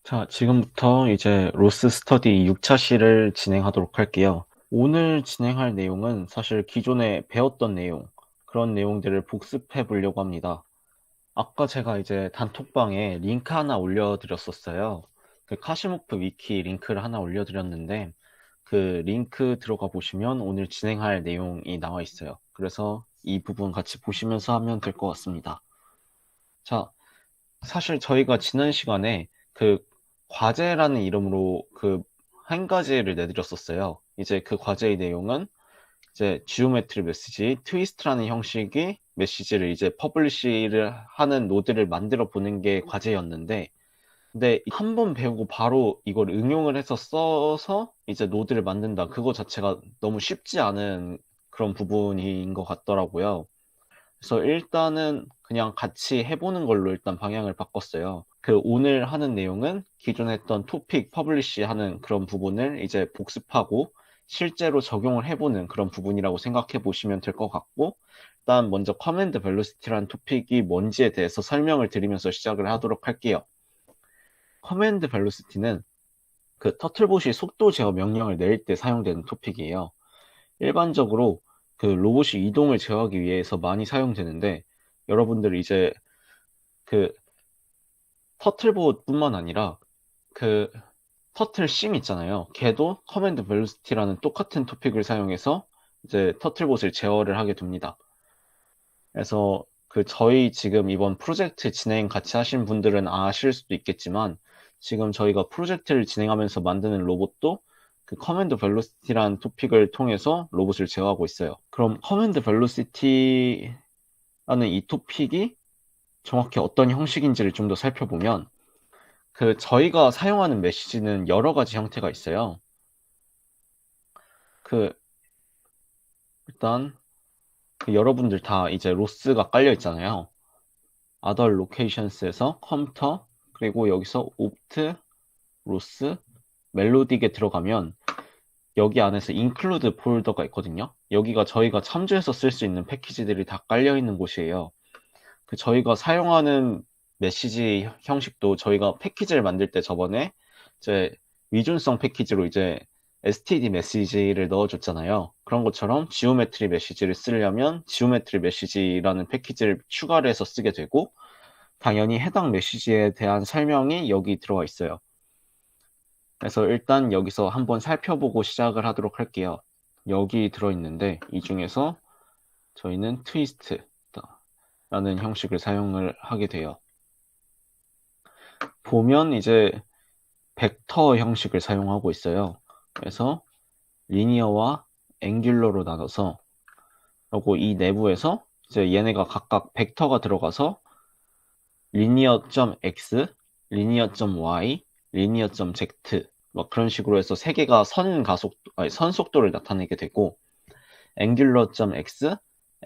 자, 지금부터 이제 로스 스터디 6차 시를 진행하도록 할게요. 오늘 진행할 내용은 사실 기존에 배웠던 내용, 그런 내용들을 복습해 보려고 합니다. 아까 제가 이제 단톡방에 링크 하나 올려드렸었어요. 그 카시모프 위키 링크를 하나 올려드렸는데, 그 링크 들어가 보시면 오늘 진행할 내용이 나와 있어요. 그래서 이 부분 같이 보시면서 하면 될 것 같습니다. 자, 사실 저희가 지난 시간에 그 과제라는 이름으로 그 한 가지를 내드렸었어요. 이제 그 과제의 내용은 이제 지오메트리 메시지, 트위스트라는 형식의 메시지를 이제 퍼블리시를 하는 노드를 만들어 보는 게 과제였는데, 근데 한 번 배우고 바로 이걸 응용을 해서 써서 이제 노드를 만든다. 그거 자체가 너무 쉽지 않은 그런 부분인 것 같더라고요. 그래서 일단은 그냥 같이 해보는 걸로 일단 방향을 바꿨어요. 그 오늘 하는 내용은 기존에 했던 토픽 퍼블리시 하는 그런 부분을 이제 복습하고 실제로 적용을 해보는 그런 부분이라고 생각해 보시면 될 것 같고, 일단 먼저 커맨드 벨로시티라는 토픽이 뭔지에 대해서 설명을 드리면서 시작을 하도록 할게요. 커맨드 벨로시티는 그 터틀봇이 속도 제어 명령을 내릴 때 사용되는 토픽이에요. 일반적으로 그 로봇이 이동을 제어하기 위해서 많이 사용되는데, 여러분들 이제 그 터틀봇뿐만 아니라 그 터틀 심 있잖아요. 걔도 커맨드 벨로시티라는 똑같은 토픽을 사용해서 이제 터틀봇을 제어를 하게 됩니다. 그래서 그 저희 지금 이번 프로젝트 진행 같이 하신 분들은 아실 수도 있겠지만, 지금 저희가 프로젝트를 진행하면서 만드는 로봇도 그 커맨드 벨로시티라는 토픽을 통해서 로봇을 제어하고 있어요. 그럼 커맨드 벨로시티라는 이 토픽이 정확히 어떤 형식인지를 좀 더 살펴보면, 그 저희가 사용하는 메시지는 여러 가지 형태가 있어요. 그 일단 그 여러분들 다 이제 로스가 깔려 있잖아요. other locations에서 컴퓨터, 그리고 여기서 opt, 로스, 멜로딕에 들어가면 여기 안에서 include 폴더가 있거든요. 여기가 저희가 참조해서 쓸 수 있는 패키지들이 다 깔려 있는 곳이에요. 그 저희가 사용하는 메시지 형식도 저희가 패키지를 만들 때 저번에 이제 위준성 패키지로 이제 std 메시지를 넣어줬잖아요. 그런 것처럼 지오메트리 메시지를 쓰려면 지오메트리 메시지라는 패키지를 추가를 해서 쓰게 되고, 당연히 해당 메시지에 대한 설명이 여기 들어와 있어요. 그래서 일단 여기서 한번 살펴보고 시작을 하도록 할게요. 여기 들어있는데 이 중에서 저희는 트위스트라는 형식을 사용을 하게 돼요. 보면 이제 벡터 형식을 사용하고 있어요. 그래서 리니어와 앵귤러로 나눠서, 그리고 이 내부에서 이제 얘네가 각각 벡터가 들어가서 linear.x, linear.y, linear.z 막 그런 식으로 해서 세 개가 선 속도를 나타내게 되고, angular.x,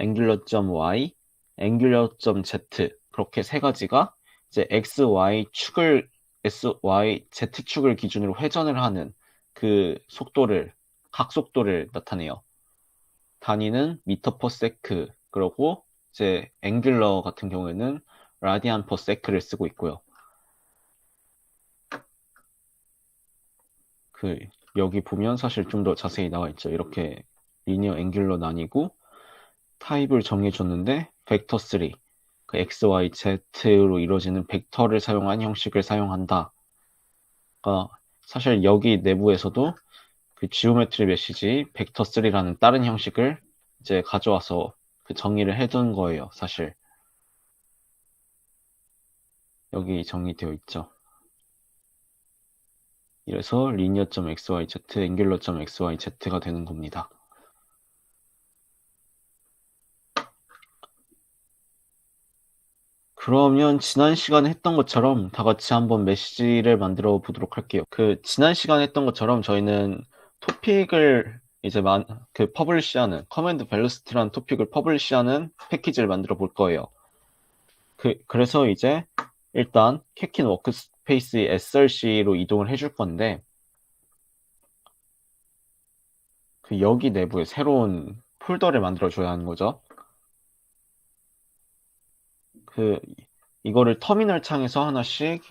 angular.y, angular.z 그렇게 세 가지가 이제 x, y 축을 z 축을 기준으로 회전을 하는 그 속도를, 각 속도를 나타내요. 단위는 미터 퍼 세크, 그리고 이제 앵귤러 같은 경우에는 라디안 퍼 세크를 쓰고 있고요. 그 여기 보면 사실 좀 더 자세히 나와 있죠. 이렇게 리니어 앵귤러 나뉘고 타입을 정해줬는데 벡터 3, 그 x, y, z로 이루어지는 벡터를 사용한 형식을 사용한다. 그러니까 사실 여기 내부에서도 그 지오메트리 메시지 벡터 3라는 다른 형식을 이제 가져와서 그 정의를 해둔 거예요, 사실. 여기 정의되어 있죠. 이래서 linear.xyz, angular.xyz가 되는 겁니다. 그러면 지난 시간에 했던 것처럼 다 같이 한번 메시지를 만들어 보도록 할게요. 그 지난 시간에 했던 것처럼 저희는 토픽을 이제 그 퍼블리시하는 커맨드 벨로시티라는 토픽을 퍼블리시하는 패키지를 만들어 볼 거예요. 그래서 이제 일단 캐킨 워크스페이스의 src로 이동을 해줄 건데, 그 여기 내부에 새로운 폴더를 만들어 줘야 하는 거죠. 그 이거를 터미널 창에서 하나씩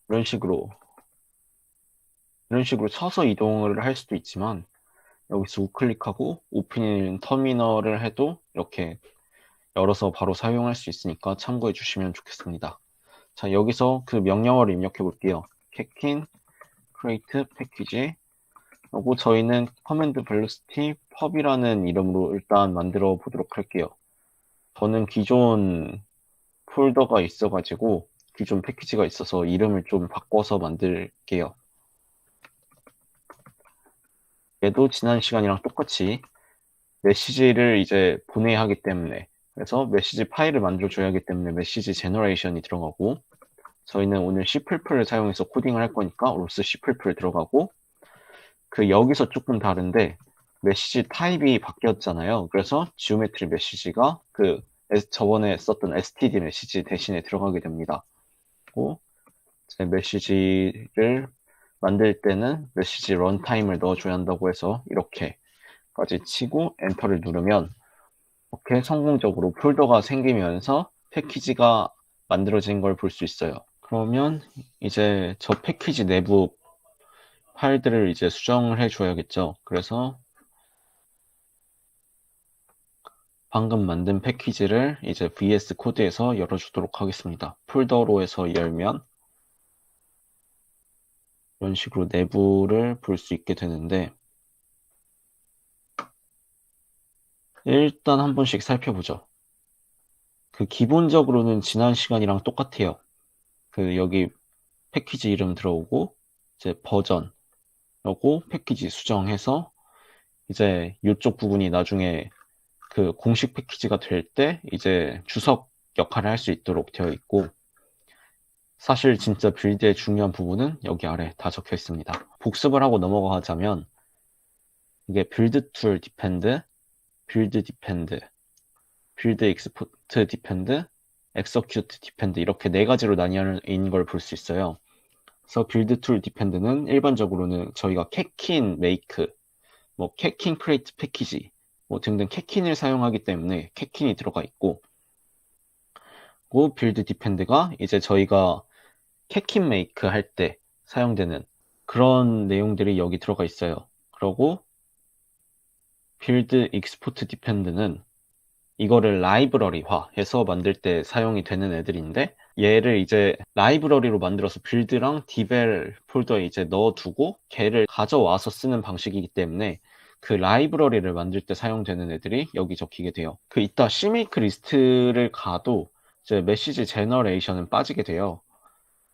이런 식으로 서서 이동을 할 수도 있지만 여기서 우클릭하고 오픈인 터미널을 해도 이렇게 열어서 바로 사용할 수 있으니까 참고해 주시면 좋겠습니다. 자, 여기서 그 명령어를 입력해 볼게요. 캐킨 create 패키지 하고 저희는 커맨드 velocity pub이라는 이름으로 일단 만들어 보도록 할게요. 저는 기존 폴더가 있어가지고 기존 패키지가 있어서 이름을 좀 바꿔서 만들게요. 얘도 지난 시간이랑 똑같이 메시지를 이제 보내야 하기 때문에 그래서 메시지 파일을 만들어줘야 하기 때문에 메시지 제너레이션이 들어가고 저희는 오늘 C++를 사용해서 코딩을 할 거니까 로스 C++ 들어가고 그 여기서 조금 다른데 메시지 타입이 바뀌었잖아요. 그래서 지오메트리 메시지가 그 저번에 썼던 std 메시지 대신에 들어가게 됩니다. 그리고 제 메시지를 만들 때는 메시지 런타임을 넣어줘야 한다고 해서 이렇게까지 치고 엔터를 누르면 이렇게 성공적으로 폴더가 생기면서 패키지가 만들어진 걸 볼 수 있어요. 그러면 이제 저 패키지 내부 파일들을 이제 수정을 해줘야겠죠. 그래서 방금 만든 패키지를 이제 VS 코드에서 열어주도록 하겠습니다. 폴더로 해서 열면 이런 식으로 내부를 볼 수 있게 되는데 일단 한 번씩 살펴보죠. 그 기본적으로는 지난 시간이랑 똑같아요. 그 여기 패키지 이름 들어오고 이제 버전 하고 패키지 수정해서 이제 이쪽 부분이 나중에 그 공식 패키지가 될 때 이제 주석 역할을 할 수 있도록 되어 있고 사실 진짜 빌드의 중요한 부분은 여기 아래 다 적혀 있습니다. 복습을 하고 넘어가자면 이게 빌드 툴 디펜드, 빌드 디펜드, 빌드 익스포트 디펜드, 엑서큐트 디펜드 이렇게 네 가지로 나뉘어진 걸 볼 수 있어요. 그래서 빌드 툴 디펜드는 일반적으로는 저희가 캐킨 메이크, 뭐 캐킨 크리에이트 패키지 뭐 등등 캐킨을 사용하기 때문에 캐킨이 들어가 있고 그 빌드 디펜드가 이제 저희가 캐킨 메이크 할 때 사용되는 그런 내용들이 여기 들어가 있어요. 그리고 빌드 익스포트 디펜드는 이거를 라이브러리화 해서 만들 때 사용이 되는 애들인데 얘를 이제 라이브러리로 만들어서 빌드랑 디벨 폴더에 이제 넣어두고 걔를 가져와서 쓰는 방식이기 때문에 그 라이브러리를 만들 때 사용되는 애들이 여기 적히게 돼요. 그 이따 CMake 리스트를 가도 이제 메시지 제너레이션은 빠지게 돼요.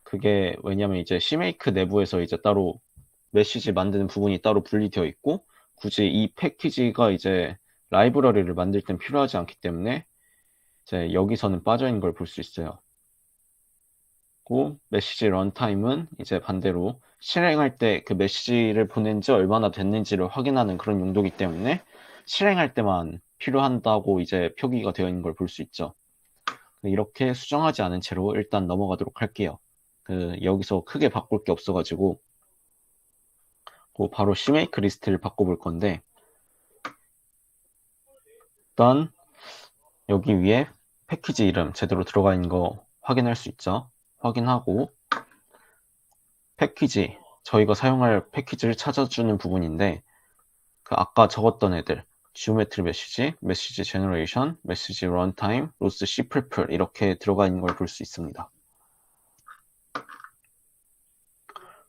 그게 왜냐면 이제 CMake 내부에서 이제 따로 메시지 만드는 부분이 따로 분리되어 있고 굳이 이 패키지가 이제 라이브러리를 만들 땐 필요하지 않기 때문에 이제 여기서는 빠져 있는 걸 볼 수 있어요. 그 메시지 런타임은 이제 반대로 실행할 때 그 메시지를 보낸 지 얼마나 됐는지를 확인하는 그런 용도이기 때문에 실행할 때만 필요한다고 이제 표기가 되어 있는 걸 볼 수 있죠. 이렇게 수정하지 않은 채로 일단 넘어가도록 할게요. 여기서 크게 바꿀 게 없어가지고 바로 CMake 리스트를 바꿔볼 건데 일단 여기 위에 패키지 이름 제대로 들어가 있는 거 확인할 수 있죠. 확인하고 패키지 저희가 사용할 패키지를 찾아주는 부분인데 그 아까 적었던 애들 지오메트리 메시지, 메시지 제너레이션, 메시지 런타임, 로스 C++ 이렇게 들어가 있는 걸 볼 수 있습니다.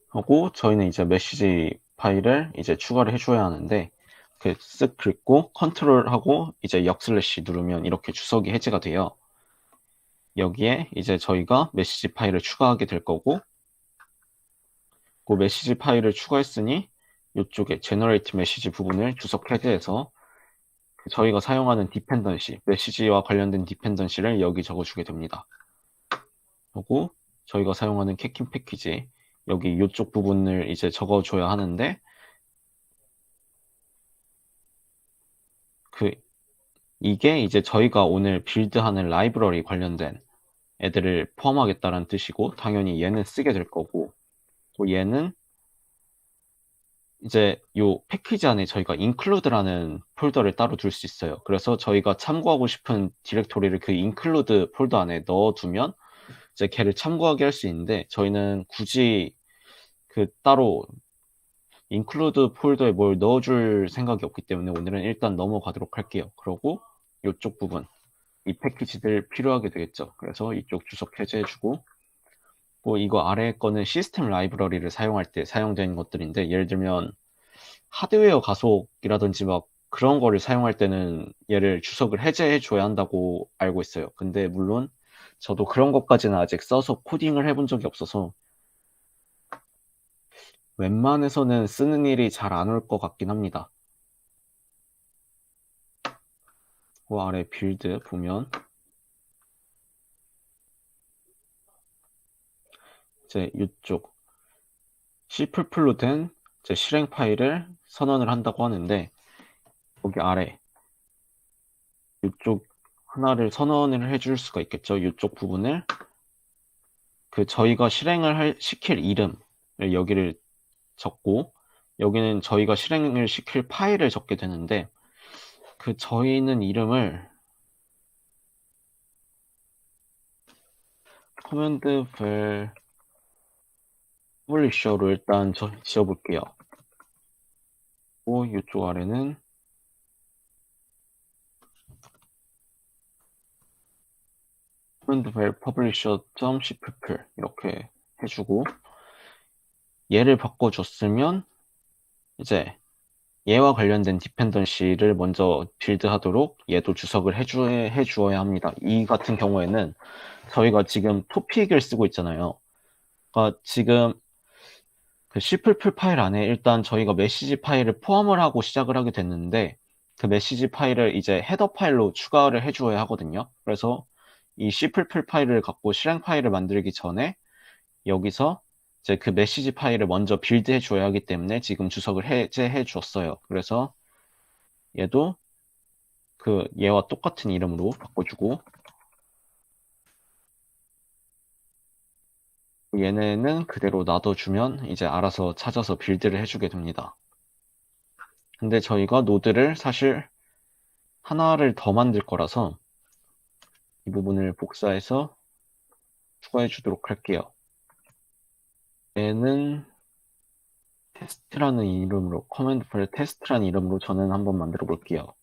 하고 저희는 이제 메시지 파일을 이제 추가를 해줘야 하는데 쓱 긁고 컨트롤하고 이제 역슬래시 누르면 이렇게 주석이 해제가 돼요. 여기에 이제 저희가 메시지 파일을 추가하게 될 거고 그 메시지 파일을 추가했으니 이쪽에 제너레이트 메시지 부분을 주석 해제해서 저희가 사용하는 디펜던시, 메시지와 관련된 디펜던시를 여기 적어주게 됩니다. 그리고 저희가 사용하는 캐킨 패키지 여기 이쪽 부분을 이제 적어줘야 하는데 이게 이제 저희가 오늘 빌드하는 라이브러리 관련된 애들을 포함하겠다는 뜻이고 당연히 얘는 쓰게 될 거고 또 얘는 이제 요 패키지 안에 저희가 include라는 폴더를 따로 둘 수 있어요. 그래서 저희가 참고하고 싶은 디렉토리를 그 include 폴더 안에 넣어두면 이제 걔를 참고하게 할 수 있는데 저희는 굳이 그 따로 include 폴더에 뭘 넣어줄 생각이 없기 때문에 오늘은 일단 넘어가도록 할게요. 그러고 이쪽 부분, 이 패키지들 필요하게 되겠죠. 그래서 이쪽 주석 해제해주고, 뭐 이거 아래 거는 시스템 라이브러리를 사용할 때 사용되는 것들인데, 예를 들면 하드웨어 가속이라든지 막 그런 거를 사용할 때는 얘를 주석을 해제해줘야 한다고 알고 있어요. 근데 물론 저도 그런 것까지는 아직 써서 코딩을 해본 적이 없어서 웬만해서는 쓰는 일이 잘 안 올 것 같긴 합니다. 그 아래 빌드 보면 이제 이쪽 C++로 된 이제 실행 파일을 선언을 한다고 하는데, 여기 아래 이쪽 하나를 선언을 해줄 수가 있겠죠. 이쪽 부분을 그 저희가 실행을 시킬 이름을 여기를 적고, 여기는 저희가 실행을 시킬 파일을 적게 되는데, 그 저희는 이름을 커맨드 벨 퍼블리셔로 일단 지어볼게요. 이쪽 아래는 커맨드 벨 퍼블리셔.cpp 이렇게 해주고, 얘를 바꿔줬으면 이제 얘와 관련된 디펜던시를 먼저 빌드하도록 얘도 주석을 해주어야 합니다. 이 같은 경우에는 저희가 지금 토픽을 쓰고 있잖아요. 그러니까 지금 그 C++ 파일 안에 일단 저희가 메시지 파일을 포함을 하고 시작을 하게 됐는데, 그 메시지 파일을 이제 헤더 파일로 추가를 해주어야 하거든요. 그래서 이 C++ 파일을 갖고 실행 파일을 만들기 전에 여기서 이제 그 메시지 파일을 먼저 빌드해 줘야 하기 때문에 지금 주석을 해제해 줬어요. 그래서 얘도 그 얘와 똑같은 이름으로 바꿔주고, 얘네는 그대로 놔둬주면 이제 알아서 찾아서 빌드를 해주게 됩니다. 근데 저희가 노드를 사실 하나를 더 만들 거라서 이 부분을 복사해서 추가해 주도록 할게요. 얘는 테스트라는 이름으로, 커맨드 파일 테스트라는 이름으로 저는 한번 만들어 볼게요.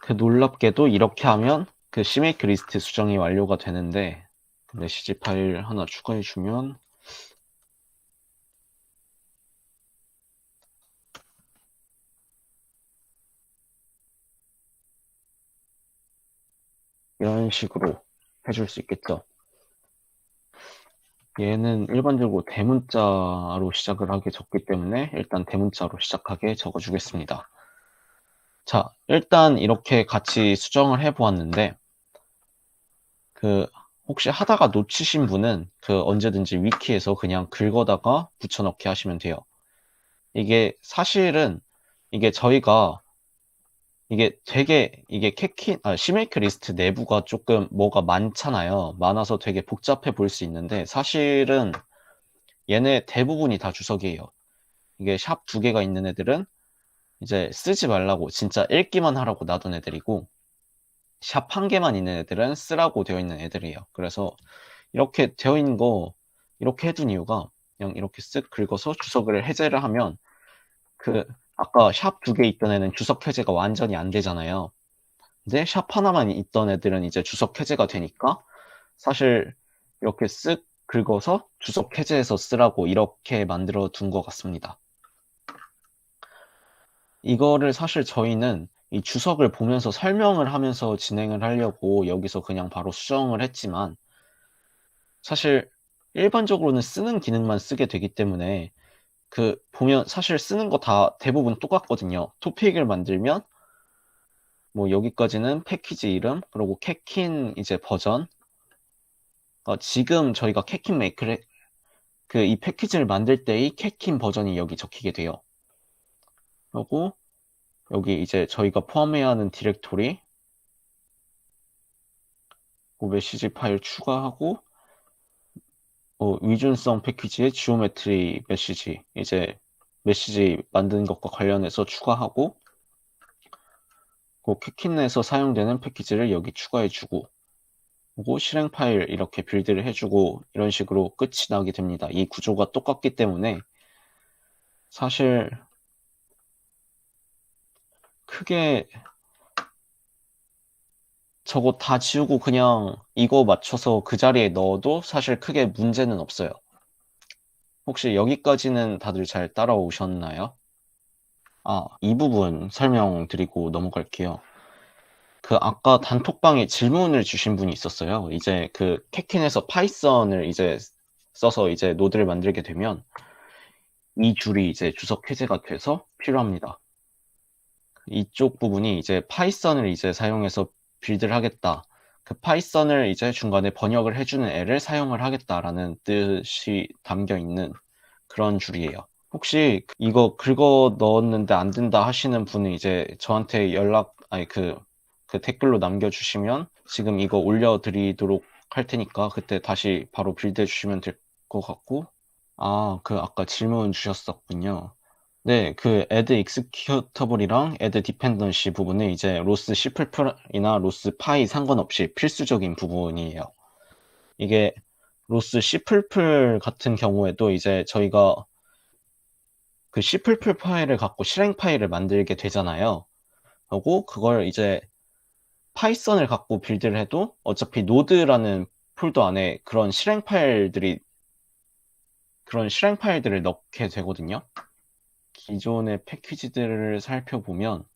그 놀랍게도 이렇게 하면 그 CMake 리스트 수정이 완료가 되는데, 메시지 파일 하나 추가해 주면 이런 식으로 해줄 수 있겠죠. 얘는 일반적으로 대문자로 시작을 하게 적기 때문에 일단 대문자로 시작하게 적어주겠습니다. 자, 일단 이렇게 같이 수정을 해보았는데, 그 혹시 하다가 놓치신 분은 그 언제든지 위키에서 그냥 긁어다가 붙여넣기 하시면 돼요. 이게 사실은 이게 저희가 이게 되게 이게 CMake 리스트 내부가 조금 뭐가 많잖아요. 많아서 되게 복잡해 보일 수 있는데 사실은 얘네 대부분이 다 주석이에요. 이게 샵 2개가 있는 애들은 이제 쓰지 말라고 진짜 읽기만 하라고 놔둔 애들이고, 샵 1개만 있는 애들은 쓰라고 되어 있는 애들이에요. 그래서 이렇게 되어 있는 거 이렇게 해둔 이유가 그냥 이렇게 쓱 긁어서 주석을 해제를 하면 그 아까 샵 2개 있던 애는 주석 해제가 완전히 안 되잖아요. 근데 샵 하나만 있던 애들은 이제 주석 해제가 되니까 사실 이렇게 쓱 긁어서 주석 해제해서 쓰라고 이렇게 만들어 둔 것 같습니다. 이거를 사실 저희는 이 주석을 보면서 설명을 하면서 진행을 하려고 여기서 그냥 바로 수정을 했지만, 사실 일반적으로는 쓰는 기능만 쓰게 되기 때문에 그 보면 사실 쓰는 거 다 대부분 똑같거든요. 토픽을 만들면 뭐 여기까지는 패키지 이름, 그리고 캐킨 이제 버전. 지금 저희가 캐킨 메이크를 그 이 패키지를 만들 때의 캐킨 버전이 여기 적히게 돼요. 그리고 여기 이제 저희가 포함해야 하는 디렉토리, 그 메시지 파일 추가하고, 위준성 패키지에 지오메트리 메시지, 이제 메시지 만드는 것과 관련해서 추가하고, 그 키킨에서 사용되는 패키지를 여기 추가해주고, 그리고 실행 파일 이렇게 빌드를 해주고 이런 식으로 끝이 나게 됩니다. 이 구조가 똑같기 때문에 사실 크게 저거 다 지우고 그냥 이거 맞춰서 그 자리에 넣어도 사실 크게 문제는 없어요. 혹시 여기까지는 다들 잘 따라오셨나요? 이 부분 설명드리고 넘어갈게요. 그 아까 단톡방에 질문을 주신 분이 있었어요. 이제 그 캐킨에서 파이썬을 이제 써서 이제 노드를 만들게 되면 이 줄이 이제 주석 해제가 돼서 필요합니다. 이쪽 부분이 이제 파이썬을 이제 사용해서 빌드를 하겠다. 그 파이썬을 이제 중간에 번역을 해주는 애를 사용을 하겠다라는 뜻이 담겨 있는 그런 줄이에요. 혹시 이거 긁어 넣었는데 안 된다 하시는 분은 이제 저한테 그 댓글로 남겨주시면 지금 이거 올려드리도록 할 테니까 그때 다시 바로 빌드해 주시면 될 것 같고. 그 아까 질문 주셨었군요. 네, 그 add executable이랑 add dependency 부분은 이제 로스 C++이나 로스 파이 상관없이 필수적인 부분이에요. 이게 로스 C++ 같은 경우에도 이제 저희가 그 C++ 파일을 갖고 실행 파일을 만들게 되잖아요. 하고 그걸 이제 파이썬을 갖고 빌드를 해도 어차피 노드라는 폴더 안에 그런 실행 파일들을 넣게 되거든요. 기존의 패키지들을 살펴보면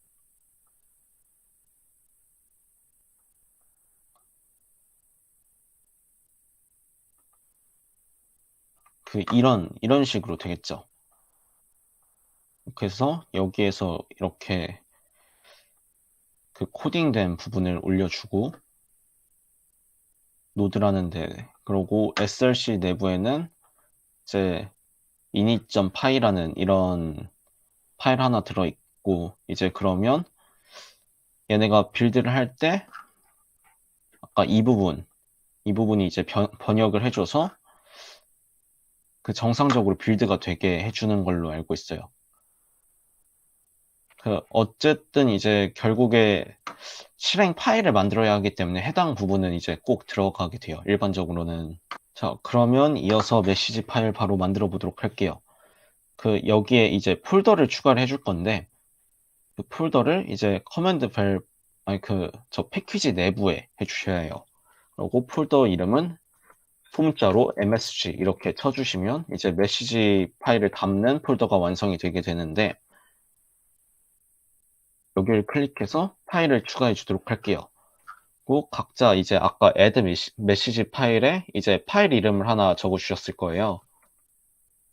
이런 식으로 되겠죠. 그래서 여기에서 이렇게 그 코딩된 부분을 올려주고 노드라는 데, 그리고 src 내부에는 이제 init.py라는 이런 파일 하나 들어있고, 이제 그러면 얘네가 빌드를 할 때 아까 이 부분이 이제 번역을 해줘서 그 정상적으로 빌드가 되게 해주는 걸로 알고 있어요. 어쨌든 이제 결국에 실행 파일을 만들어야 하기 때문에 해당 부분은 이제 꼭 들어가게 돼요. 일반적으로는. 자, 그러면 이어서 메시지 파일 바로 만들어 보도록 할게요. 여기에 이제 폴더를 추가를 해줄 건데, 그 폴더를 이제 저 패키지 내부에 해주셔야 해요. 그리고 폴더 이름은 소문자로 msg 이렇게 쳐주시면 이제 메시지 파일을 담는 폴더가 완성이 되게 되는데, 여기를 클릭해서 파일을 추가해 주도록 할게요. 그리고 각자 이제 아까 add 메시지 파일에 이제 파일 이름을 하나 적어 주셨을 거예요.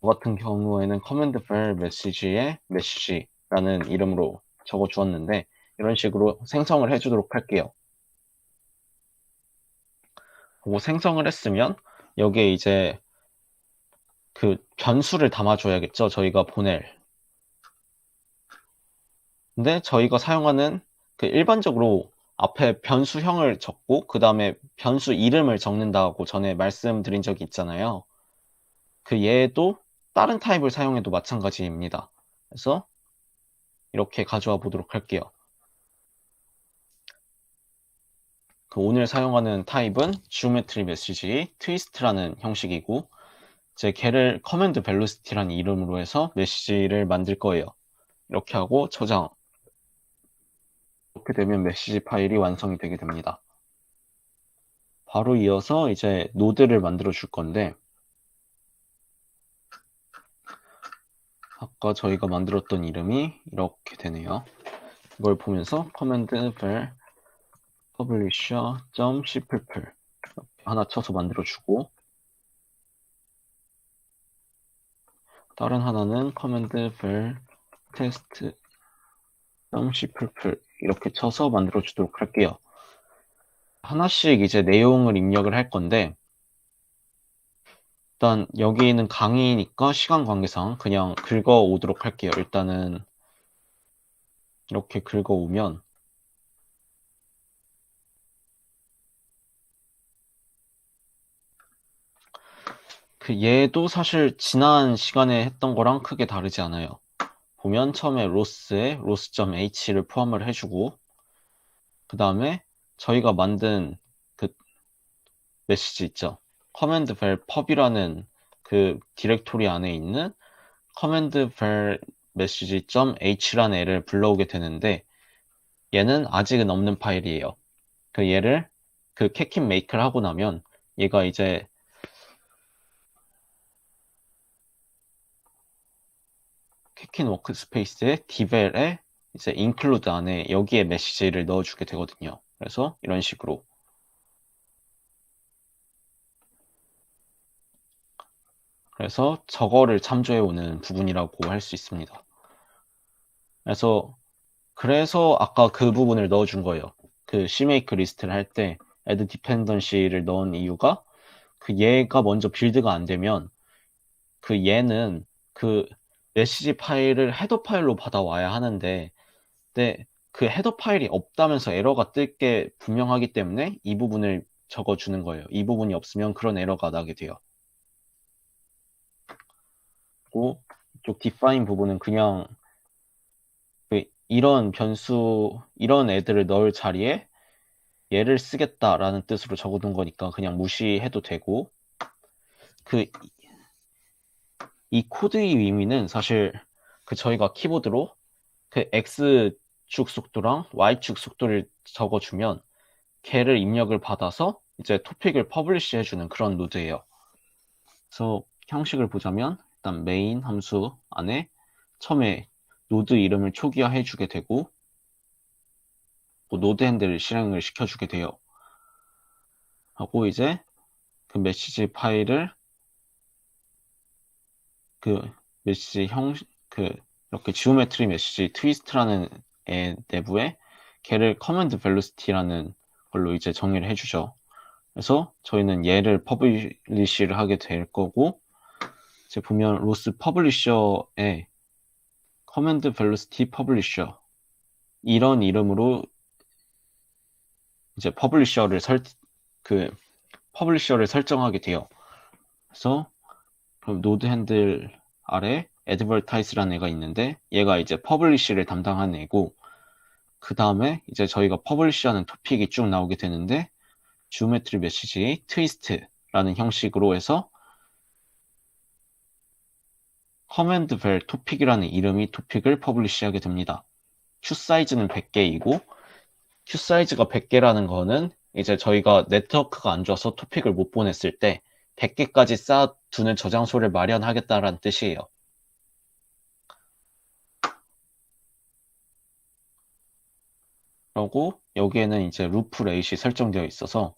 저 같은 경우에는 커맨드별 메시지에 메시지라는 이름으로 적어 주었는데, 이런 식으로 생성을 해 주도록 할게요. 그리고 생성을 했으면 여기에 이제 그 변수를 담아줘야겠죠. 저희가 보낼. 근데 저희가 사용하는 일반적으로 앞에 변수형을 적고 그 다음에 변수 이름을 적는다고 전에 말씀드린 적이 있잖아요. 얘도 다른 타입을 사용해도 마찬가지입니다. 그래서 이렇게 가져와 보도록 할게요. 오늘 사용하는 타입은 geometry message twist라는 형식이고, 걔를 command velocity라는 이름으로 해서 메시지를 만들 거예요. 이렇게 하고 저장. 이렇게 되면 메시지 파일이 완성이 되게 됩니다. 바로 이어서 이제 노드를 만들어 줄 건데, 아까 저희가 만들었던 이름이 이렇게 되네요. 이걸 보면서 command vel publisher.c++ 하나 쳐서 만들어 주고, 다른 하나는 command vel test.c++ 이렇게 쳐서 만들어 주도록 할게요. 하나씩 이제 내용을 입력을 할 건데, 일단 여기는 강의니까 시간 관계상 그냥 긁어 오도록 할게요. 일단은 이렇게 긁어 오면 얘도 사실 지난 시간에 했던 거랑 크게 다르지 않아요. 보면 처음에 로스에 로스.h를 포함을 해주고, 그 다음에 저희가 만든 그 메시지 있죠. 커맨드 벨 pub이라는 그 디렉토리 안에 있는 커맨드 벨 메시지.h라는 애를 불러오게 되는데 얘는 아직은 없는 파일이에요. 그 얘를 그 캣킨 메이크를 하고 나면 얘가 이제 캣킨 워크스페이스의 디벨에 이제 include 안에 여기에 메시지를 넣어주게 되거든요. 그래서 이런 식으로 그래서 저거를 참조해 오는 부분이라고 할 수 있습니다. 그래서 아까 그 부분을 넣어준 거예요. 그 CMake 리스트를 할 때 add dependency를 넣은 이유가 그 얘가 먼저 빌드가 안 되면 그 얘는 그 메시지 파일을 헤더 파일로 받아와야 하는데 근데 그 헤더 파일이 없다면서 에러가 뜰 게 분명하기 때문에 이 부분을 적어주는 거예요. 이 부분이 없으면 그런 에러가 나게 돼요. 그리고 이쪽 define 부분은 그냥 이런 변수, 이런 애들을 넣을 자리에 얘를 쓰겠다라는 뜻으로 적어둔 거니까 그냥 무시해도 되고 그 이 코드의 의미는 사실 그 저희가 키보드로 그 X축 속도랑 Y축 속도를 적어주면 걔를 입력을 받아서 이제 토픽을 퍼블리시 해주는 그런 노드예요. 그래서 형식을 보자면 일단 메인 함수 안에 처음에 노드 이름을 초기화 해주게 되고 노드 핸들을 실행을 시켜주게 돼요. 하고 이제 그 메시지 파일을 그 메시지 이렇게 지오메트리 메시지 트위스트라는 애 내부에 걔를 커맨드 벨로시티라는 걸로 이제 정의를 해주죠. 그래서 저희는 얘를 퍼블리시를 하게 될 거고 이제 보면 로스 퍼블리셔에 커맨드 벨로시티 퍼블리셔 이런 이름으로 이제 퍼블리셔를 설정하게 돼요. 그래서 그럼 노드 핸들 아래 advertise라는 애가 있는데 얘가 이제 퍼블리시를 담당하는 애고 그 다음에 이제 저희가 퍼블리시하는 토픽이 쭉 나오게 되는데 지오메트리 메시지 트위스트라는 형식으로 해서 커맨드 벨 토픽이라는 이름이 토픽을 퍼블리시하게 됩니다. 큐 사이즈는 100개이고 큐 사이즈가 100개라는 거는 이제 저희가 네트워크가 안 좋아서 토픽을 못 보냈을 때 100개까지 쌓아두는 저장소를 마련하겠다라는 뜻이에요. 그리고 여기에는 이제 루프 레이시 설정되어 있어서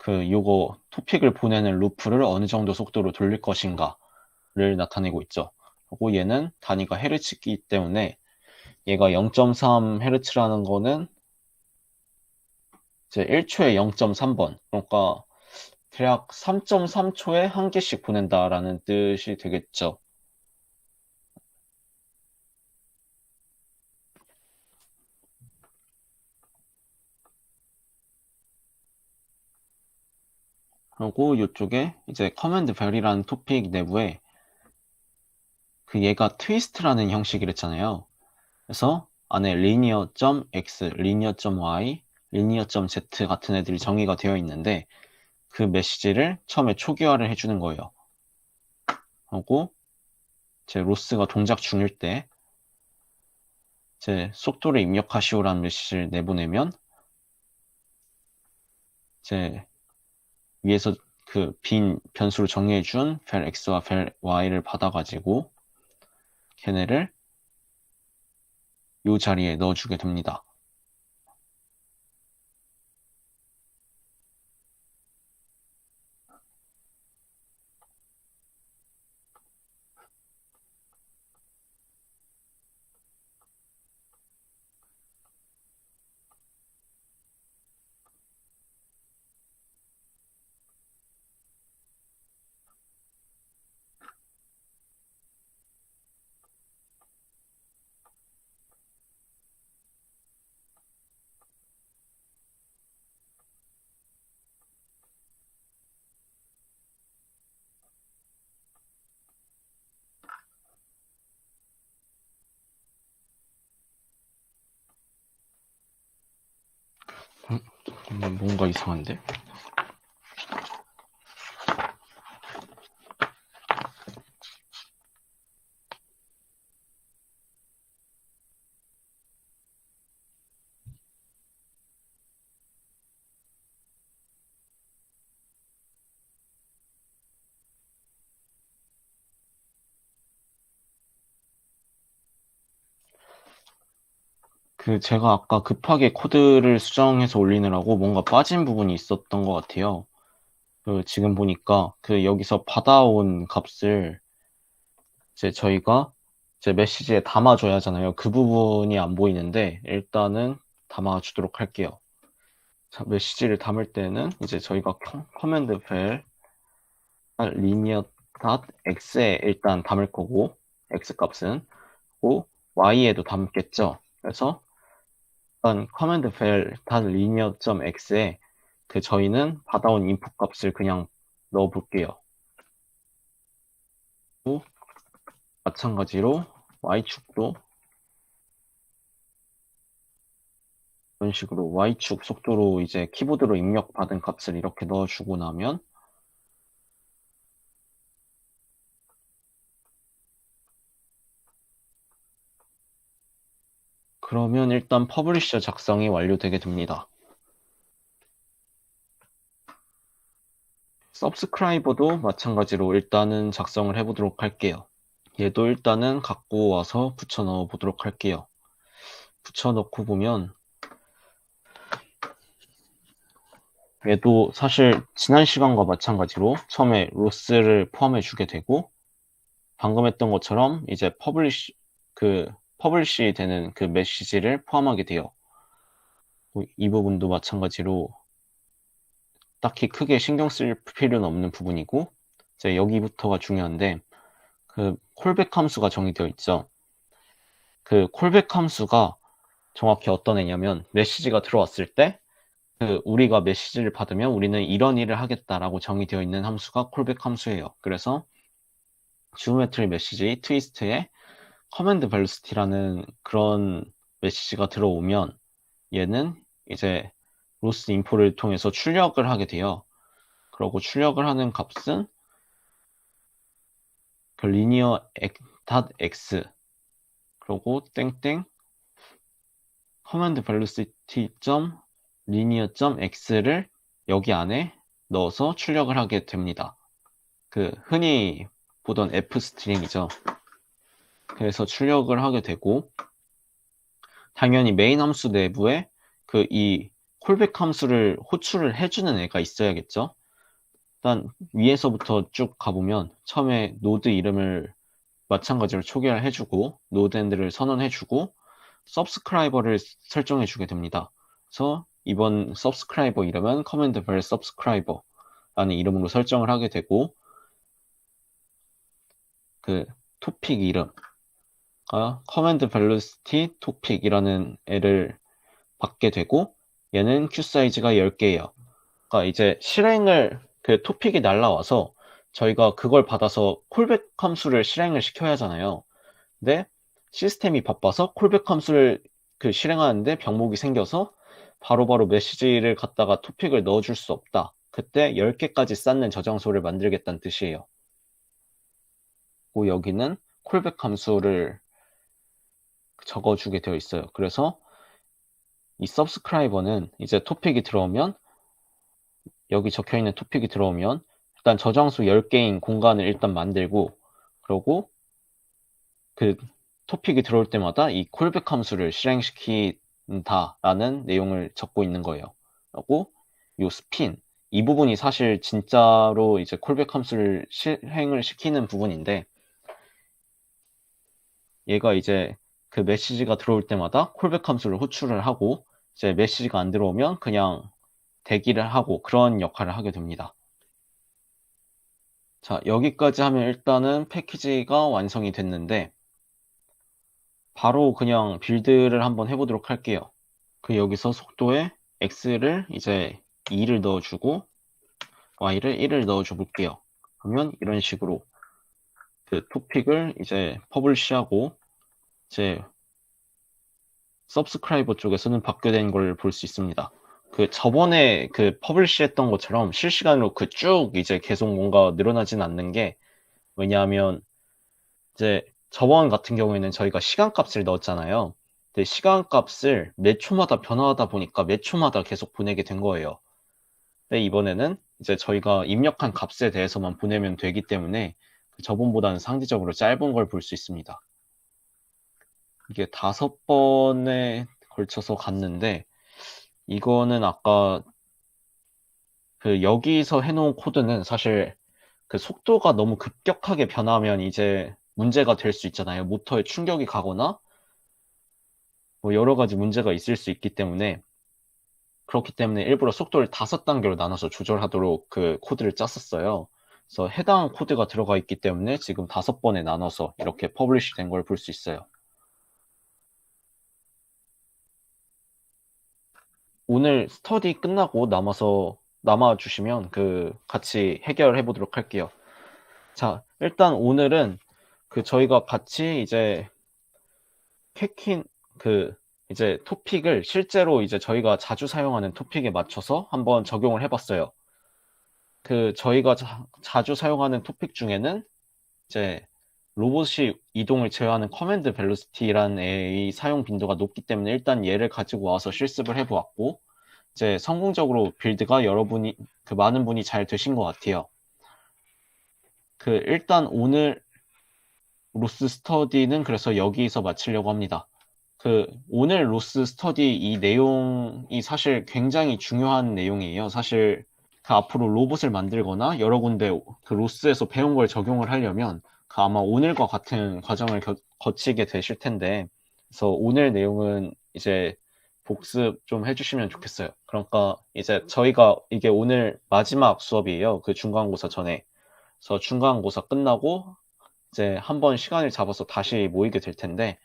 요거 토픽을 보내는 루프를 어느 정도 속도로 돌릴 것인가를 나타내고 있죠. 그리고 얘는 단위가 헤르츠이기 때문에 얘가 0.3 헤르츠라는 거는 이제 1초에 0.3번 그러니까 대략 3.3초에 한 개씩 보낸다라는 뜻이 되겠죠. 그리고 이쪽에 이제 커맨드 벨이라는 토픽 내부에 얘가 트위스트라는 형식이랬잖아요. 그래서 안에 linear.x, linear.y, linear.z 같은 애들이 정의가 되어 있는데 그 메시지를 처음에 초기화를 해주는 거예요. 하고 제 로스가 동작 중일 때 제 속도를 입력하시오라는 메시지를 내보내면 제 위에서 그 빈 변수로 정의해준 vel x와 vel y를 받아가지고 걔네를 이 자리에 넣어주게 됩니다. 뭔가 이상한데? 제가 아까 급하게 코드를 수정해서 올리느라고 뭔가 빠진 부분이 있었던 것 같아요. 지금 보니까 여기서 받아온 값을 저희가 메시지에 담아줘야 하잖아요. 그 부분이 안 보이는데 일단은 담아주도록 할게요. 자, 메시지를 담을 때는 저희가 커맨드 벨 linear.x에 일단 담을 거고 x 값은 고 y에도 담겠죠. 그래서 일단 커맨드 벨 linear.x에 저희는 받아온 인풋 값을 그냥 넣어 볼게요. 마찬가지로 y축도 이런 식으로 y축 속도로 키보드로 입력받은 값을 이렇게 넣어주고 나면 그러면 일단 퍼블리셔 작성이 완료되게 됩니다. 서브스크라이버도 마찬가지로 일단은 작성을 해보도록 할게요. 얘도 일단은 갖고 와서 붙여 넣어 보도록 할게요. 붙여 넣고 보면 얘도 사실 지난 시간과 마찬가지로 처음에 로스를 포함해 주게 되고 방금 했던 것처럼 퍼블리시 되는 메시지를 포함하게 돼요. 이 부분도 마찬가지로 딱히 크게 신경 쓸 필요는 없는 부분이고 여기부터가 중요한데 콜백 함수가 정의되어 있죠. 콜백 함수가 정확히 어떤 애냐면 메시지가 들어왔을 때 우리가 메시지를 받으면 우리는 이런 일을 하겠다라고 정의되어 있는 함수가 콜백 함수예요. 그래서 지오메트리 메시지 트위스트에 커맨드 벨로시티라는 그런 메시지가 들어오면 얘는 로스 인포를 통해서 출력을 하게 돼요. 그러고 출력을 하는 값은 linear.x 그러고 땡땡 커맨드 벨로시티 linear.x를 여기 안에 넣어서 출력을 하게 됩니다. 흔히 보던 f 스트링이죠. 그래서 출력을 하게 되고 당연히 메인 함수 내부에 이 콜백 함수를 호출을 해주는 애가 있어야겠죠. 일단 위에서부터 쭉 가보면 처음에 노드 이름을 마찬가지로 초기화를 해주고 노드 엔드를 선언해주고 서브스크라이버를 설정해주게 됩니다. 그래서 이번 서브스크라이버 이름은 커맨드 벨 서브스크라이버 라는 이름으로 설정을 하게 되고 토픽 이름 커맨드 벨로시티 토픽이라는 애를 받게 되고 얘는 q 사이즈가 10개예요. 그러니까 실행을 토픽이 날라와서 저희가 그걸 받아서 콜백 함수를 실행을 시켜야 하잖아요. 근데 시스템이 바빠서 콜백 함수를 실행하는데 병목이 생겨서 바로바로 메시지를 갖다가 토픽을 넣어줄 수 없다. 그때 10개까지 쌓는 저장소를 만들겠다는 뜻이에요. 여기는 콜백 함수를 적어주게 되어 있어요. 그래서 이 서브스크라이버는 토픽이 들어오면 여기 적혀있는 토픽이 들어오면 일단 저장소 10개인 공간을 일단 만들고 그러고 토픽이 들어올 때마다 이 콜백 함수를 실행시킨다 라는 내용을 적고 있는 거예요. 그리고 이 스핀 이 부분이 사실 진짜로 콜백 함수를 실행을 시키는 부분인데 얘가 메시지가 들어올 때마다 콜백 함수를 호출을 하고 메시지가 안 들어오면 그냥 대기를 하고 그런 역할을 하게 됩니다. 자, 여기까지 하면 일단은 패키지가 완성이 됐는데 바로 그냥 빌드를 한번 해보도록 할게요. 여기서 속도에 x를 2를 넣어주고 y를 1을 넣어줘 볼게요. 그러면 이런 식으로 토픽을 퍼블리시하고 서브스크라이버 쪽에서는 받게 된 걸 볼 수 있습니다. 그 저번에 그 퍼블리시 했던 것처럼 실시간으로 그 쭉 이제 계속 뭔가 늘어나진 않는 게, 왜냐하면 이제 저번 같은 경우에는 저희가 시간값을 넣었잖아요. 근데 시간값을 몇 초마다 변화하다 보니까 몇 초마다 계속 보내게 된 거예요. 근데 이번에는 이제 저희가 입력한 값에 대해서만 보내면 되기 때문에 저번보다는 상대적으로 짧은 걸 볼 수 있습니다. 이게 5번에 걸쳐서 갔는데, 이거는 아까 그 여기서 해놓은 코드는 사실 그 속도가 너무 급격하게 변하면 이제 문제가 될 수 있잖아요. 모터에 충격이 가거나 뭐 여러 가지 문제가 있을 수 있기 때문에, 그렇기 때문에 일부러 속도를 5단계로 나눠서 조절하도록 그 코드를 짰었어요. 그래서 해당 코드가 들어가 있기 때문에 지금 5번에 나눠서 이렇게 퍼블리시 된 걸 볼 수 있어요. 오늘 스터디 끝나고 남아주시면 그 같이 해결해 보도록 할게요. 자, 일단 오늘은 그 저희가 같이 이제 캐킨 그 이제 토픽을 실제로 이제 저희가 자주 사용하는 토픽에 맞춰서 한번 적용을 해봤어요. 그 저희가 자주 사용하는 토픽 중에는 이제 로봇이 이동을 제어하는 커맨드 벨로시티라는 애의 사용 빈도가 높기 때문에 일단 얘를 가지고 와서 실습을 해보았고, 이제 성공적으로 빌드가 많은 분이 잘 되신 것 같아요. 그 일단 오늘 로스 스터디는 그래서 여기서 마치려고 합니다. 그 오늘 로스 스터디 이 내용이 사실 굉장히 중요한 내용이에요. 사실 그 앞으로 로봇을 만들거나 여러 군데 그 로스에서 배운 걸 적용을 하려면 그 아마 오늘과 같은 과정을 거치게 되실 텐데, 그래서 오늘 내용은 이제 복습 좀 해주시면 좋겠어요. 그러니까 이제 저희가 이게 오늘 마지막 수업이에요. 그 중간고사 전에. 그래서 중간고사 끝나고 이제 한번 시간을 잡아서 다시 모이게 될 텐데,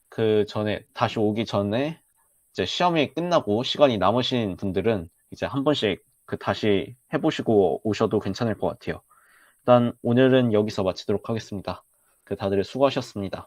그 전에 다시 오기 전에 이제 시험이 끝나고 시간이 남으신 분들은 이제 한 번씩 그 다시 해보시고 오셔도 괜찮을 것 같아요. 일단 오늘은 여기서 마치도록 하겠습니다. 그 다들 수고하셨습니다.